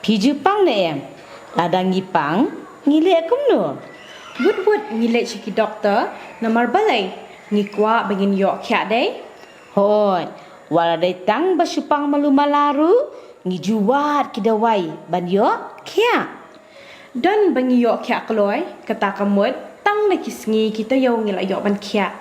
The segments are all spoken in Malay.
Piju pang na em. Ladang ngipang, ngilek kum no. Wut ngilek ciki doktor, namar balai. Ngikwa bangin yok kya day. Hoi, wala day tang basupang malu malaru, ngijuat kidawai ban yo kya. Dan bangi yok kya keloy, kata kamut, tang na kisngi kita yo ngilak yok ban kya.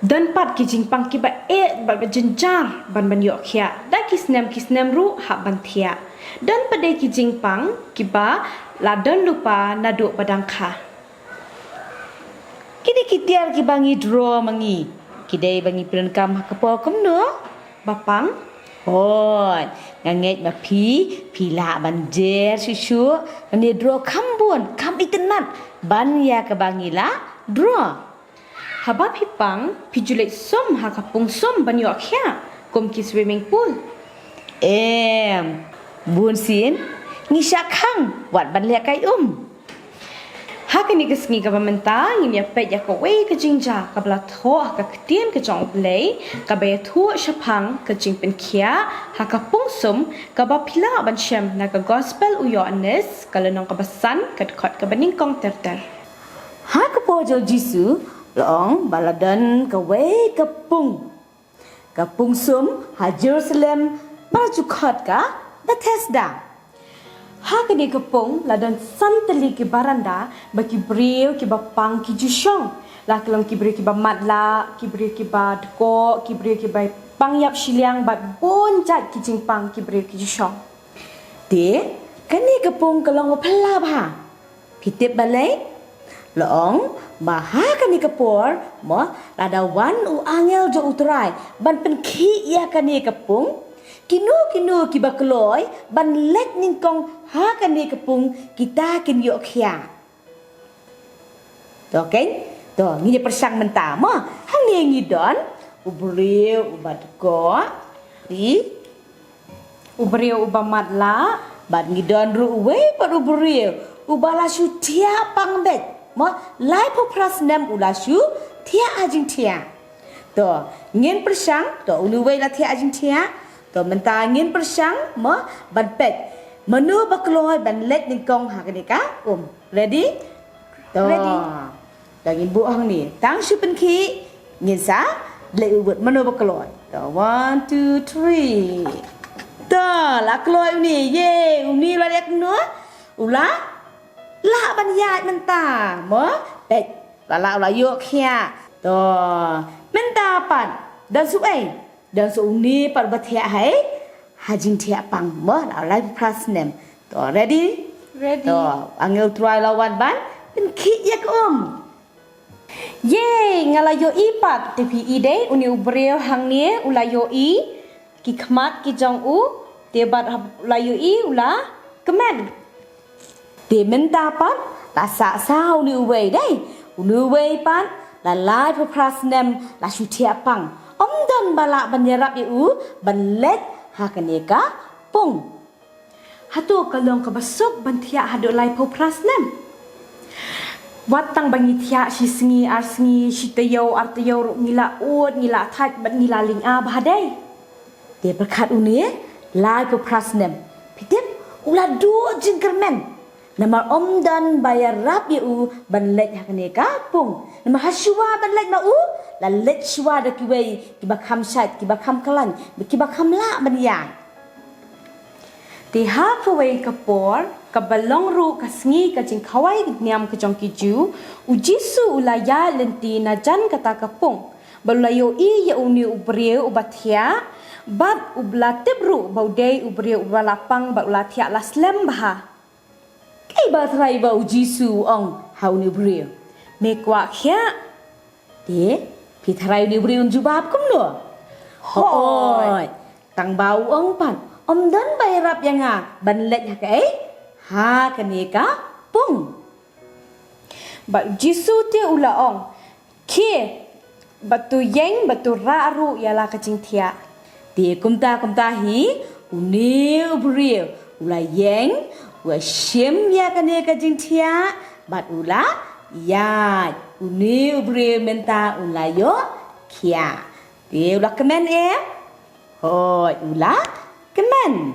Dan pat kijing pang kiba bat jenjar ban yok kya. Da kisnem ru hak ban tia. Dan pada kijing pang kiba ladan lupa naduk padang kha. Kini kitiar ki bangi draw mangi. Kidai bangi perenkam kepo kum no. Bapang, Hoi, nganget ma pila ban jer susu, ngani draw kambun, kam itenat, ban ya ke bangi la draw. haba pipang pijulet som ha kapung som ban yok kya. Kum ki swimming pool. Bun sin, ngisyak hang, wat ban liak kai Ha kini kesngi ka pamenta ngin ya pet ya ko wei ke jingja ka bla tho ka ketien ke jong play ka ba thu shapang ke jing pen kia ha ka pungsum ka ba pila ban shem na ka gospel uyo anes ka lenong ka basan ka khot ka baning kong ter. Ha ke pojo jisu, long baladan ke wei ke pung. Ke pungsum ha Jerusalem baju khot ka Bethesda. Ha kini kepung ladan santeli ki baranda baki brio ki bapang ki jusyong la kelong ki brio ki ba matla ki brio ki ba deko ki brio ki ba pangyap shiliang bat bonjat ki jingpang ki brio ki jusyong. Te, kani ke pung kelong pala ba? Kitip balai? Long, baha kani ke por, mo lada wan u angel jo utrai, ban pen ki ya kani ke pung. Kinu ki bakloy ban let ning kong ha kani kepung kita kin yok khia. To ken, to ngi persang menta mo hang ni ngi don ubreu ubat ko di Ubrio uba matla ban ngi don ru we par ubreu ubala shu tia pang bet mo lai po pras nam ula shu tia ajing tia. To ngin persang to ulu we la tia ajing tia. To mentangin persang mo ban pet menu bakloy ban let ning kong ha kani ka ready to Ready. dagin bu hang ni tang shu pen ki ngin sa le ubut menu bakloy to 1 2 3 to la kloy ni ye uni la dek no ula la ban yai menta mo pet la yo khia to menta pan dan su ai dan so ni par bathia hai hajing thia pang mo la live plus name to ready ready. to angel try lawan ban pen ki yak Ye ngala yo i pat te pi i de uni ubrio hang ni ula yo i ki khmat ki jong u te bat ula yo i ula kemen. te menta pan la sa sao ni wei dai unu wei pan la live plus name la shu thia pang dan bala banyarap iu ban let ha kaneka pung Hatu kalong kabasok bantia hado lai po prasnem. Watang bangi tia si sengi ar sengi si tayo ar tayo ngila ud ngila that bat ngila ling a bahadai. te berkat uni live prasnem pitip ula du jingkermen nama dan bayar rap iu ban let ha kaneka pung nama haswa ban let ma u la let shwa da kiwei kibakam shat kibakam kalan kibakam la ban yang Ti ha kawai kapor kabalong ru kasngi kajing kawai niam kajong kiju ujisu ulaya lenti na jan kata kapung balayo i ya uni ubrieu ubatia bat ubla tebru baudei ubrieu ubalapang ba ulatia laslem baha kai ba trai ba ujisu ong hauni ubrieu me kwa khia te pitharai ni ubrieu jubab kum no hoi tang bau ong pan dan bayar rap yang ban let ha kai ha kaneka pung ba jisu te ula ong ke batu yeng batu raru yala kajing tia te kumta hi uni ubrieu ula yeng wa shim ya kaneka jintia bat ula ya uni ubrieu menta ula yo kia te ula kemen hoi ula kemen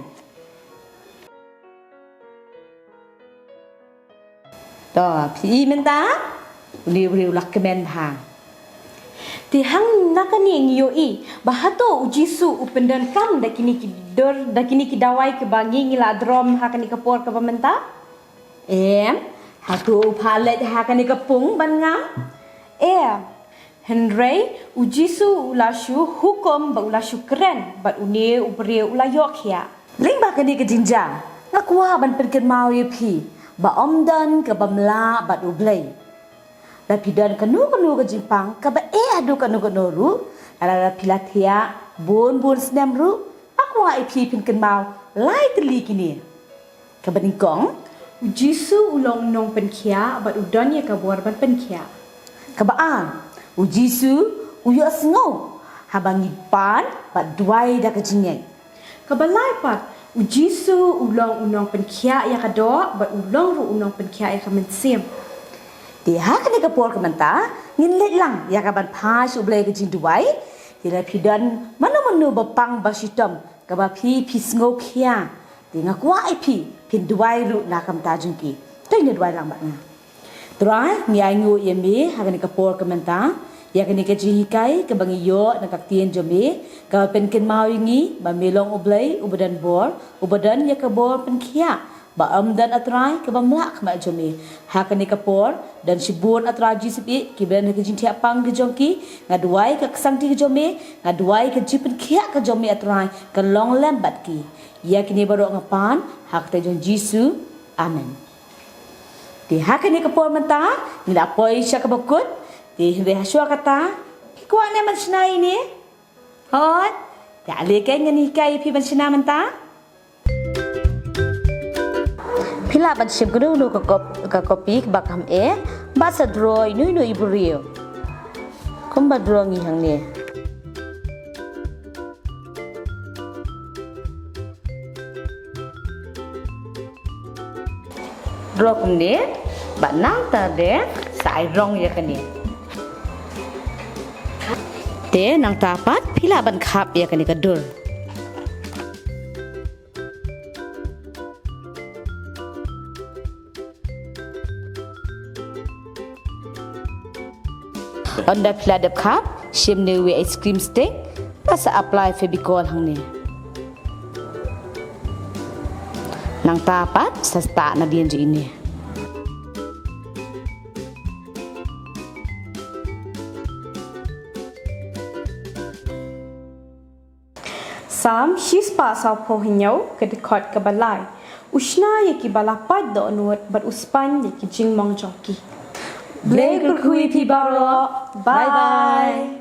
ต่อพี่มันตาเร็วๆลักกะแมนทาง Ti hang nakani ngiyo i bahato ujisu upendan kam dakini ki dor dakini ki dawai ke bangi ngila drom hakani kapor ka pamenta เอ็มหาตัวพาเล็ดหากันในกระปุงบันงาม Henry ujisu ulashu hukum ba ulashu keren bat une ubre ulayok ya เล่งบากันนี่กับจินจางักว่าบันเป็นกันมาเยพีบะอมดันกับบำลาบัดอุเบลยแล้วพี่เดินกันนูกับจิงปังกับบะดูกันนูรู้แล้วพี่ลาเทียบุนสแนมรู้อักว่าไอพีเป็นกันมาไล่ตลีกินี่กับบันนิกง ujisu ulong nong pen khia bat udon ya kabor ban pen khia กับบอ่านอุจิสูอุยอสงอหาบังอีปานบัดดวยดักจิงไง kabalai pat ujisu ulong unong pen khia ya kado bat ulong ru unong pen khia ya kamen sim ตีหากันในกระปอกับมันตาเงินเล็ดหลังอยากกับบันพาสุเบลกับจิงดวยตีละพี่เดินมันนูบปังบาชิตมกับบัพี่สงอเขียตีงักว่าไอพี่พินดวยรู้นักคำตาจุงกีตัวนี้ดวยหลังบัดนะตรายมีไองูเยมีหากันในกระปอกับมันตาอยากกันในกระจิงไก่กับบังโยนักเตียนจมีกับเป็นกันมาอย่างงี้บะเมลองอุเบลอุบดันบอลอุบดันอยากกับบอลเป็นเขียบะอมดันอัตรายกับบะมลักมาจมีหากันในกระปอdan sibun atra jisipi kiben ke jinti apang ke jongki ngadwai ke sangti ke jome ngadwai ke jipen khia ke jome atrai ke long lembat ki yakini baro ngapan hak te jon jisu amen ti hakani ke por menta nila poi sya ke bakut ti hre haswa kata ki kwa ne man snai ni hot ya le ke ngani kai pi ban sna menta Pila ban sim gnu nu ka kopi bakam basa droi nu ibrio komba drongi hang ne drok ne banang ta de sai rong ya kan ni te nang ta pat pila ban khap ya kan ni ka dur Onda pladap cup, shim newe ice cream stick, basa apply Fevicol hang ni. Nang tapat sa sta na diyan jo ini. Sam shispa sa po hinyaw kadikot kabalay. Ushna yaki balapad do anuat bat uspan yaki jingmong jongki. Blake kui pi baro. Bye bye.